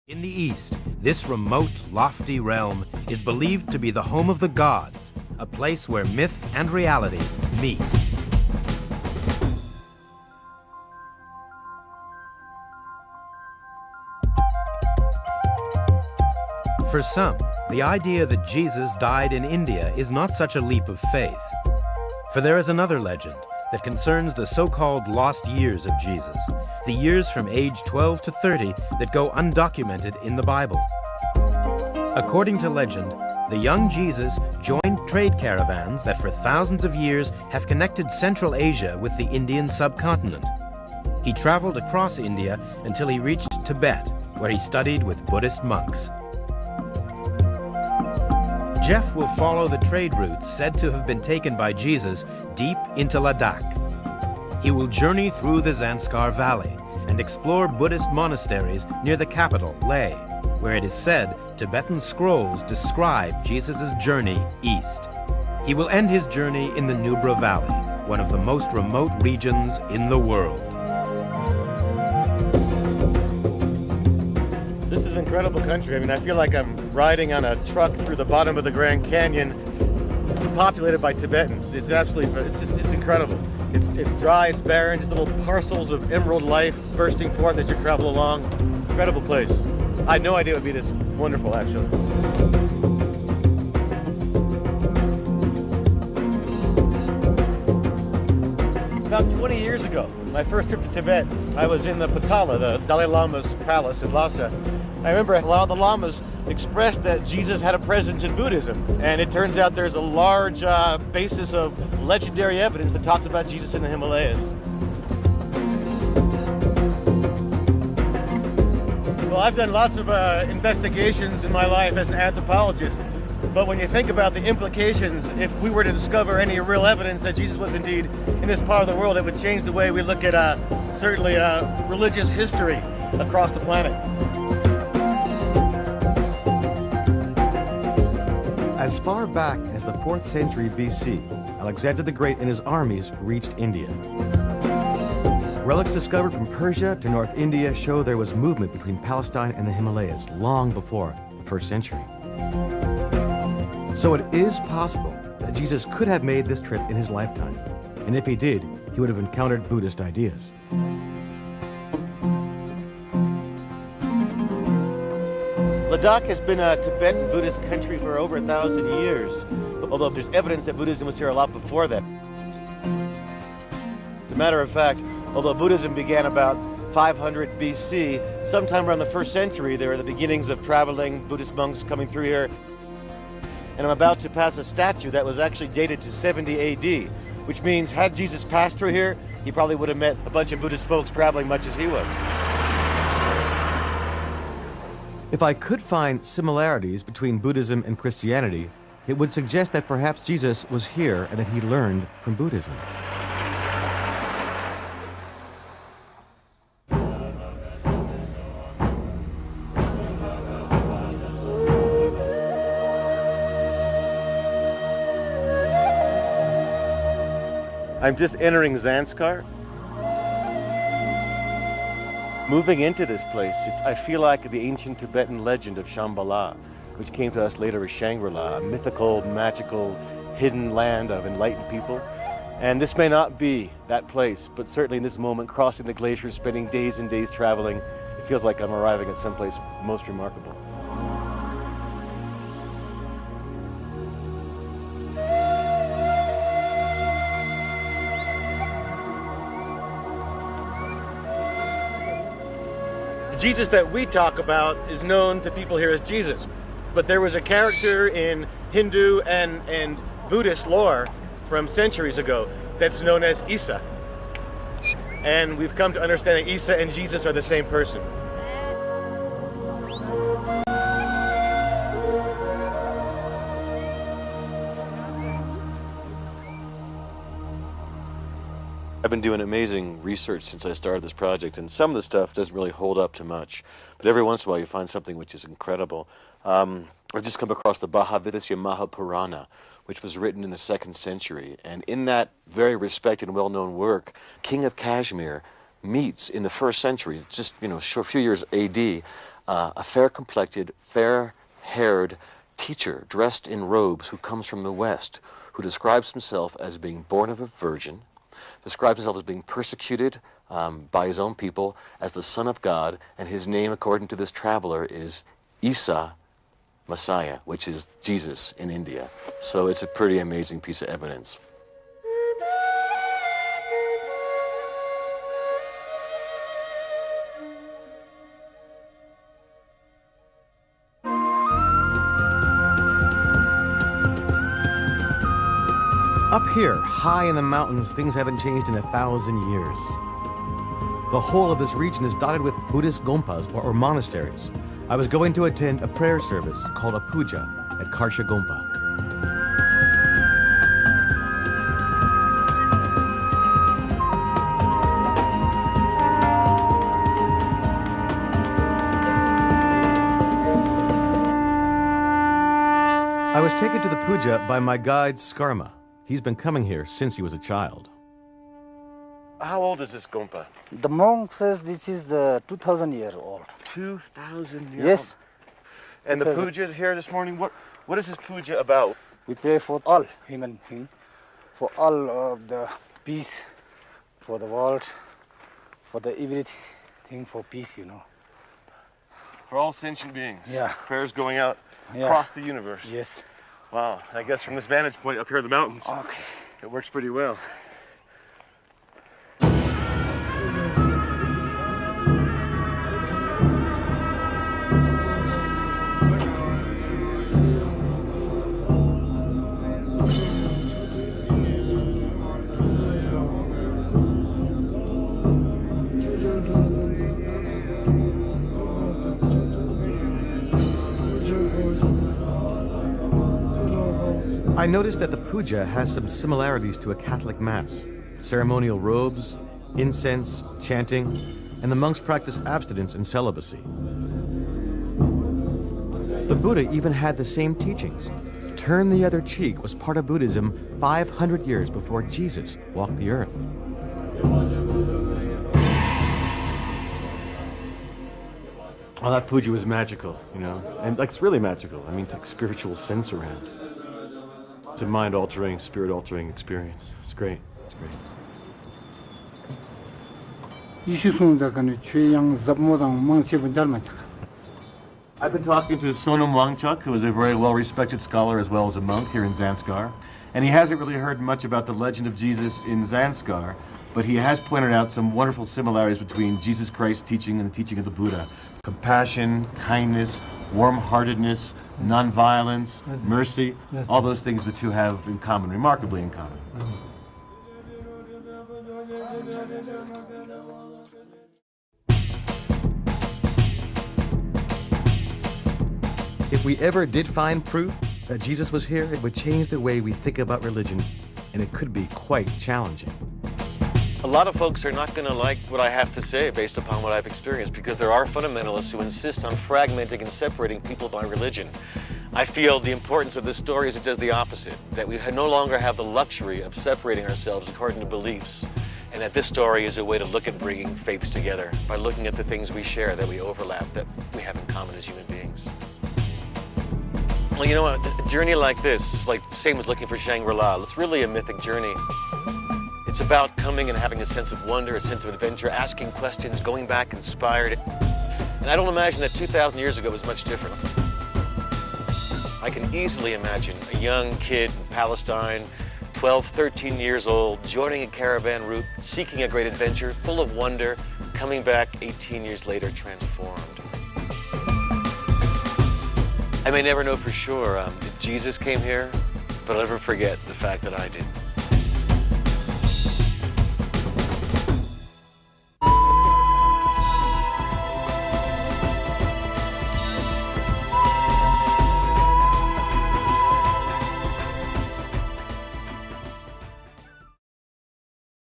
In the East, this remote, lofty realm is believed to be the home of the gods, a place where myth and reality meet. For some, the idea that Jesus died in India is not such a leap of faith. For there is another legend that concerns the so-called lost years of Jesus, the years from age 12 to 30 that go undocumented in the Bible. According to legend, the young Jesus joined trade caravans that for thousands of years have connected Central Asia with the Indian subcontinent. He traveled across India until he reached Tibet, where he studied with Buddhist monks. Jeff will follow the trade routes said to have been taken by Jesus deep into Ladakh. He will journey through the Zanskar Valley and explore Buddhist monasteries near the capital, Leh, where it is said Tibetan scrolls describe Jesus' journey east. He will end his journey in the Nubra Valley, one of the most remote regions in the world. This is incredible country. I mean, I feel like I'm riding on a truck through the bottom of the Grand Canyon, populated by Tibetans. It's absolutely, it's incredible. It's dry, it's barren, just little parcels of emerald life bursting forth as you travel along. Incredible place. I had no idea it would be this wonderful, actually. About 20 years ago, my first trip to Tibet, I was in the Potala, the Dalai Lama's palace in Lhasa. I remember a lot of the lamas expressed that Jesus had a presence in Buddhism, and it turns out there's a large basis of legendary evidence that talks about Jesus in the Himalayas. Well, I've done lots of investigations in my life as an anthropologist, but when you think about the implications, if we were to discover any real evidence that Jesus was indeed in this part of the world, it would change the way we look at certainly religious history across the planet. As far back as the 4th century BC, Alexander the Great and his armies reached India. Relics discovered from Persia to North India show there was movement between Palestine and the Himalayas long before the 1st century. So it is possible that Jesus could have made this trip in his lifetime, and if he did, he would have encountered Buddhist ideas. Ladakh has been a Tibetan Buddhist country for over 1,000 years, although there's evidence that Buddhism was here a lot before that. As a matter of fact, although Buddhism began about 500 BC, sometime around the 1st century, there were the beginnings of traveling Buddhist monks coming through here. And I'm about to pass a statue that was actually dated to 70 AD, which means had Jesus passed through here, he probably would have met a bunch of Buddhist folks traveling much as he was. If I could find similarities between Buddhism and Christianity, it would suggest that perhaps Jesus was here and that he learned from Buddhism. I'm just entering Zanskar. Moving into this place, I feel like the ancient Tibetan legend of Shambhala, which came to us later as Shangri-La, a mythical, magical, hidden land of enlightened people. And this may not be that place, but certainly in this moment, crossing the glacier, spending days and days traveling, it feels like I'm arriving at someplace most remarkable. Jesus that we talk about is known to people here as Jesus, but there was a character in Hindu and Buddhist lore from centuries ago that's known as Isa. And we've come to understand that Isa and Jesus are the same person. I've been doing amazing research since I started this project, and some of the stuff doesn't really hold up to much, but every once in a while you find something which is incredible. I've just come across the Bhagavad-gita Mahapurana, which was written in the 2nd century, and in that very respected and well-known work, King of Kashmir meets in the 1st century, just a few years AD, a fair-complected, fair-haired teacher dressed in robes who comes from the West, who describes himself as being born of a virgin, describes himself as being persecuted by his own people as the Son of God, and his name, according to this traveler, is Isa Messiah, which is Jesus in India. So it's a pretty amazing piece of evidence. Up here, high in the mountains, things haven't changed in 1,000 years. The whole of this region is dotted with Buddhist gompas, or monasteries. I was going to attend a prayer service called a puja at Karsha Gompa. I was taken to the puja by my guide, Skarma. He's been coming here since he was a child. How old is this Gompa? The monk says this is the 2,000 years old. 2,000 years Yes. old. And the puja here this morning, what is this puja about? We pray for all human beings, for all of the peace, for the world, for the everything for peace, you know. For all sentient beings. Yeah. Prayers going out Yeah. across the universe. Yes. Wow. I guess from this vantage point up here in the mountains, Okay. it works pretty well. I noticed that the puja has some similarities to a Catholic Mass. Ceremonial robes, incense, chanting, and the monks practice abstinence and celibacy. The Buddha even had the same teachings. Turn the other cheek was part of Buddhism 500 years before Jesus walked the earth. Oh, that puja was magical, you know, and like it's really magical. I mean, took spiritual sense around. It's a mind-altering, spirit-altering experience. It's great. It's great. I've been talking to Sonam Wangchuk, who is a very well-respected scholar as well as a monk here in Zanskar, and he hasn't really heard much about the legend of Jesus in Zanskar, but he has pointed out some wonderful similarities between Jesus Christ's teaching and the teaching of the Buddha. Compassion, kindness, warm-heartedness, non-violence, mercy, all those things the two have in common, remarkably in common. If we ever did find proof that Jesus was here, it would change the way we think about religion, and it could be quite challenging. A lot of folks are not going to like what I have to say based upon what I've experienced, because there are fundamentalists who insist on fragmenting and separating people by religion. I feel the importance of this story is it does the opposite, that we no longer have the luxury of separating ourselves according to beliefs, and that this story is a way to look at bringing faiths together by looking at the things we share, that we overlap, that we have in common as human beings. Well, you know what, a journey like this is like the same as looking for Shangri-La. It's really a mythic journey. It's about coming and having a sense of wonder, a sense of adventure, asking questions, going back inspired. And I don't imagine that 2,000 years ago was much different. I can easily imagine a young kid in Palestine, 12, 13 years old, joining a caravan route, seeking a great adventure, full of wonder, coming back 18 years later transformed. I may never know for sure if Jesus came here, but I'll never forget the fact that I did.